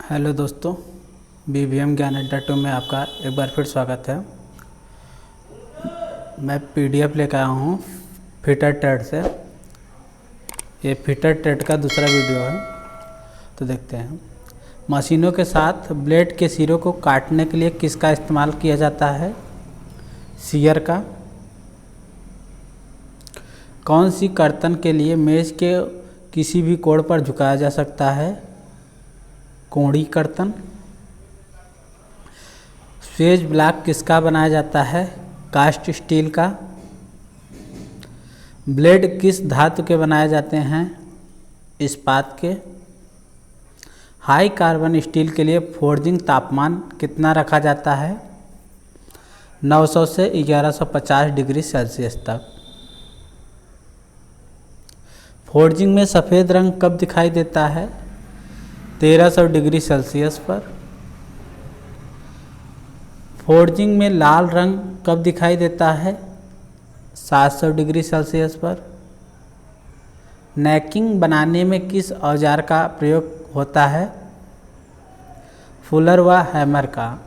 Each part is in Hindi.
हेलो दोस्तों, BVM ज्ञान अड्डा 2 में आपका एक बार फिर स्वागत है। मैं PDF लेकर आया हूँ फिटर ट्रेड से। ये फिटर ट्रेड का दूसरा वीडियो है, तो देखते हैं। मशीनों के साथ ब्लेड के सिरों को काटने के लिए किसका इस्तेमाल किया जाता है? सीयर का। कौन सी कर्तन के लिए मेज के किसी भी कोण पर झुकाया जा सकता है? कोणी कर्तन। स्वेज ब्लॉक किसका बनाया जाता है? कास्ट स्टील का। ब्लेड किस धातु के बनाए जाते हैं? इस्पात के। हाई कार्बन स्टील के लिए फोर्जिंग तापमान कितना रखा जाता है? 900 से 1150 डिग्री सेल्सियस तक। फोर्जिंग में सफ़ेद रंग कब दिखाई देता है? 1300 डिग्री सेल्सियस पर। फोर्जिंग में लाल रंग कब दिखाई देता है? 700 डिग्री सेल्सियस पर। नेकिंग बनाने में किस औजार का प्रयोग होता है? फुलर व हैमर का।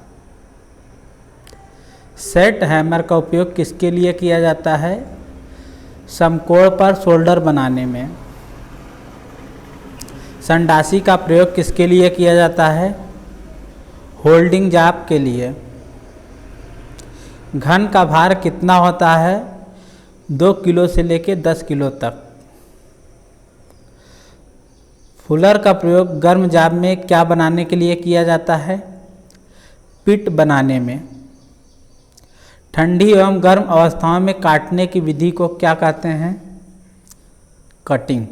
सेट हैमर का उपयोग किसके लिए किया जाता है? समकोण पर शोल्डर बनाने में। संडासी का प्रयोग किसके लिए किया जाता है? होल्डिंग जाप के लिए। घन का भार कितना होता है? 2 किलो से लेकर 10 किलो तक। फुलर का प्रयोग गर्म जाप में क्या बनाने के लिए किया जाता है? पिट बनाने में। ठंडी एवं गर्म अवस्थाओं में काटने की विधि को क्या कहते हैं? कटिंग।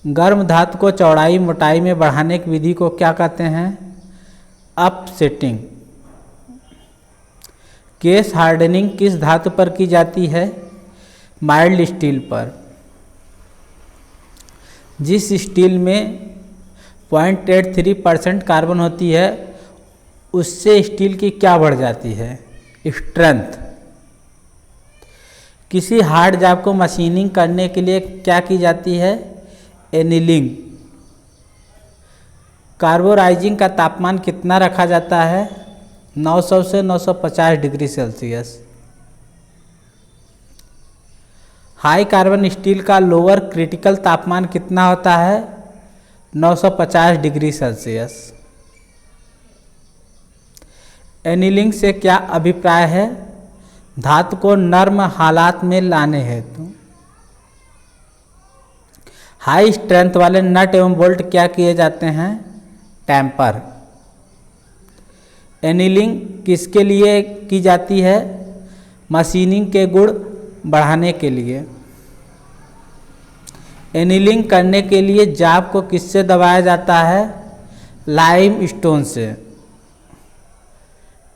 गर्म धातु को चौड़ाई मोटाई में बढ़ाने की विधि को क्या कहते हैं? अपसेटिंग। केस हार्डनिंग किस धातु पर की जाती है? माइल्ड स्टील पर। जिस स्टील में 0.83% कार्बन होती है उससे स्टील की क्या बढ़ जाती है? स्ट्रेंथ। किसी हार्ड जॉब को मशीनिंग करने के लिए क्या की जाती है? एनीलिंग। कार्बोराइजिंग का तापमान कितना रखा जाता है? 900 से 950 degree Celsius. High carbon steel का लोअर क्रिटिकल तापमान कितना होता है? 950 डिग्री सेल्सियस। एनीलिंग से क्या अभिप्राय है? धातु को नर्म हालात में लाने हेतु। हाई स्ट्रेंथ वाले नट एवं बोल्ट क्या किए जाते हैं? टेम्पर। एनीलिंग किसके लिए की जाती है? मशीनिंग के गुण बढ़ाने के लिए। एनीलिंग करने के लिए जाप को किससे दबाया जाता है? लाइम स्टोन से।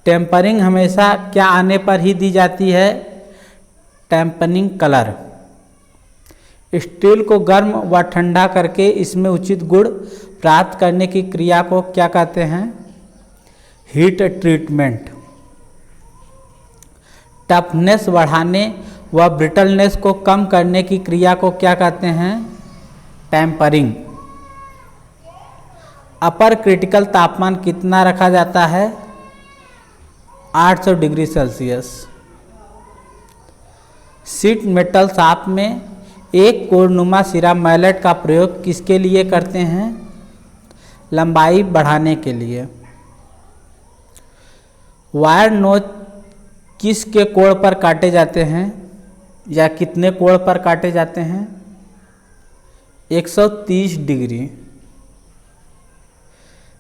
टेम्परिंग हमेशा क्या आने पर ही दी जाती है? Tampering colour. स्टील को गर्म व ठंडा करके इसमें उचित गुण प्राप्त करने की क्रिया को क्या कहते हैं? Heat treatment. टफनेस बढ़ाने व ब्रिटलनेस को कम करने की क्रिया को क्या कहते हैं? टेम्परिंग। अपर क्रिटिकल तापमान कितना रखा जाता है? 800 degree Celsius. Sheet metal shaft में एक कोणनुमा सिरा मैलेट का प्रयोग किसके लिए करते हैं? लंबाई बढ़ाने के लिए। वायर नोच किस के कोण पर काटे जाते हैं या कितने कोण पर काटे जाते हैं? 130 डिग्री।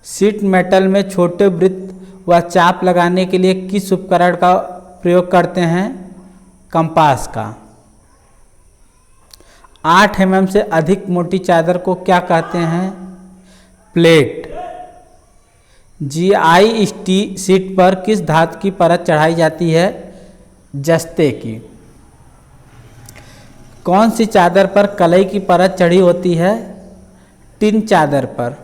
शीट मेटल में छोटे वृत्त व चाप लगाने के लिए किस उपकरण का प्रयोग करते हैं? कंपास का। 8 mm से अधिक मोटी चादर को क्या कहते हैं? प्लेट। GI शीट पर किस धातु की परत चढ़ाई जाती है? जस्ते की। कौन सी चादर पर कलई की परत चढ़ी होती है? टिन चादर पर।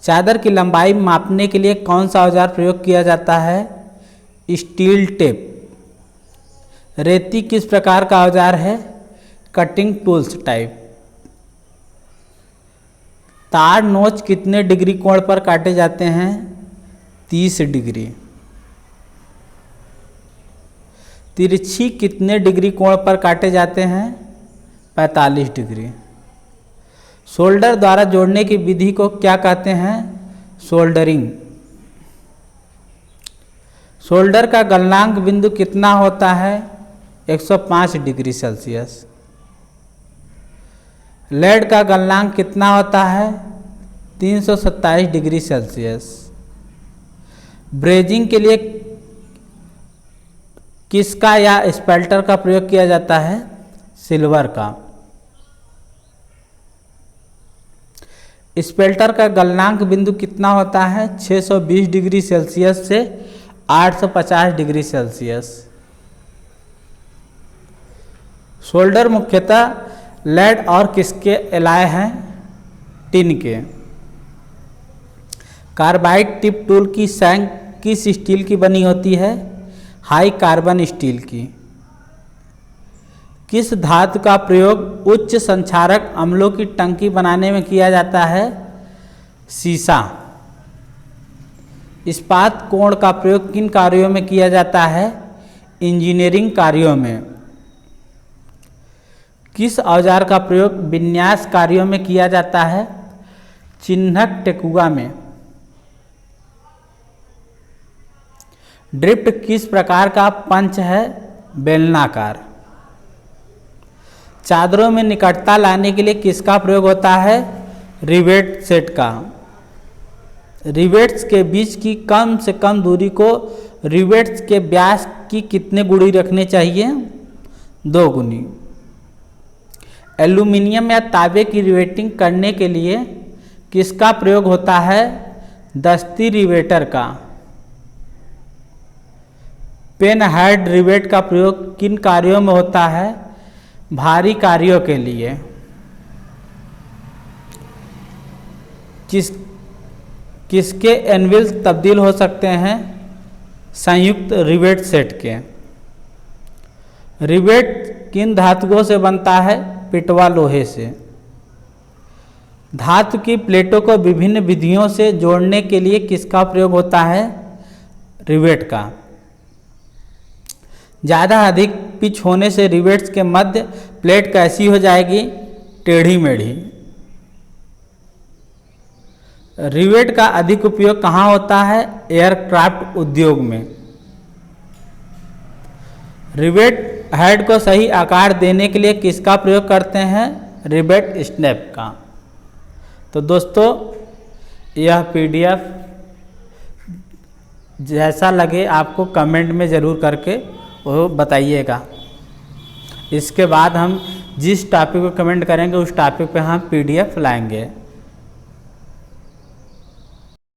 चादर की लंबाई मापने के लिए कौन सा औजार प्रयोग किया जाता है? Steel tape. रेती किस प्रकार का औजार है? Cutting tools type. तार नोच कितने डिग्री कोण पर काटे जाते हैं? 30 डिग्री। तिरछी कितने डिग्री कोण पर काटे जाते हैं? 45 डिग्री। सोल्डर द्वारा जोड़ने की विधि को क्या कहते हैं? सोल्डरिंग। सोल्डर का गलनांक बिंदु कितना होता है? 105 डिग्री सेल्सियस। लेड का गलनांक कितना होता है? 327 डिग्री सेल्सियस। ब्रेजिंग के लिए किसका या स्पेल्टर का प्रयोग किया जाता है? सिल्वर का। स्पेल्टर का गलनांक बिंदु कितना होता है? 620 डिग्री सेल्सियस से 850 डिग्री सेल्सियस। सोल्डर मुख्यतः लेड और किसके एलॉय हैं? टिन के। कार्बाइड टिप टूल की सैंक किस स्टील की बनी होती है? हाई कार्बन स्टील की। किस धातु का प्रयोग उच्च संक्षारक अम्लों की टंकी बनाने में किया जाता है? सीसा। इस्पात कोण का प्रयोग किन कार्यों में किया जाता है? इंजीनियरिंग कार्यों में। किस औजार का प्रयोग विन्यास कार्यों में किया जाता है? चिन्हक टेकुआ में। ड्रिफ्ट किस प्रकार का पंच है? बेलनाकार। चादरों में निकटता लाने के लिए किसका प्रयोग होता है? रिवेट सेट का। रिवेट्स के बीच की कम से कम दूरी को रिवेट्स के व्यास की कितने गुणी रखनी चाहिए? 2 गुनी। एल्यूमिनियम या तांबे की रिवेटिंग करने के लिए किसका प्रयोग होता है? दस्ती रिवेटर का। पेन हेड रिवेट का प्रयोग किन कार्यों में होता है? भारी कार्यों के लिए। किसके एनविल्स तब्दील हो सकते हैं? संयुक्त रिवेट सेट के। रिवेट किन धातुओं से बनता है? पिटवा लोहे से। धातु की प्लेटों को विभिन्न विधियों से जोड़ने के लिए किसका प्रयोग होता है? रिवेट का। ज़्यादा अधिक पिच होने से रिवेट्स के मध्य प्लेट कैसी हो जाएगी? टेढ़ी मेढ़ी। रिवेट का अधिक उपयोग कहाँ होता है? एयरक्राफ्ट उद्योग में। रिवेट हेड को सही आकार देने के लिए किसका प्रयोग करते हैं? रिवेट स्नैप का। तो दोस्तों यह PDF जैसा लगे आपको कमेंट में ज़रूर करके वो बताइएगा। इसके बाद हम जिस टॉपिक को कमेंट करेंगे उस टॉपिक पे हम PDF लाएंगे।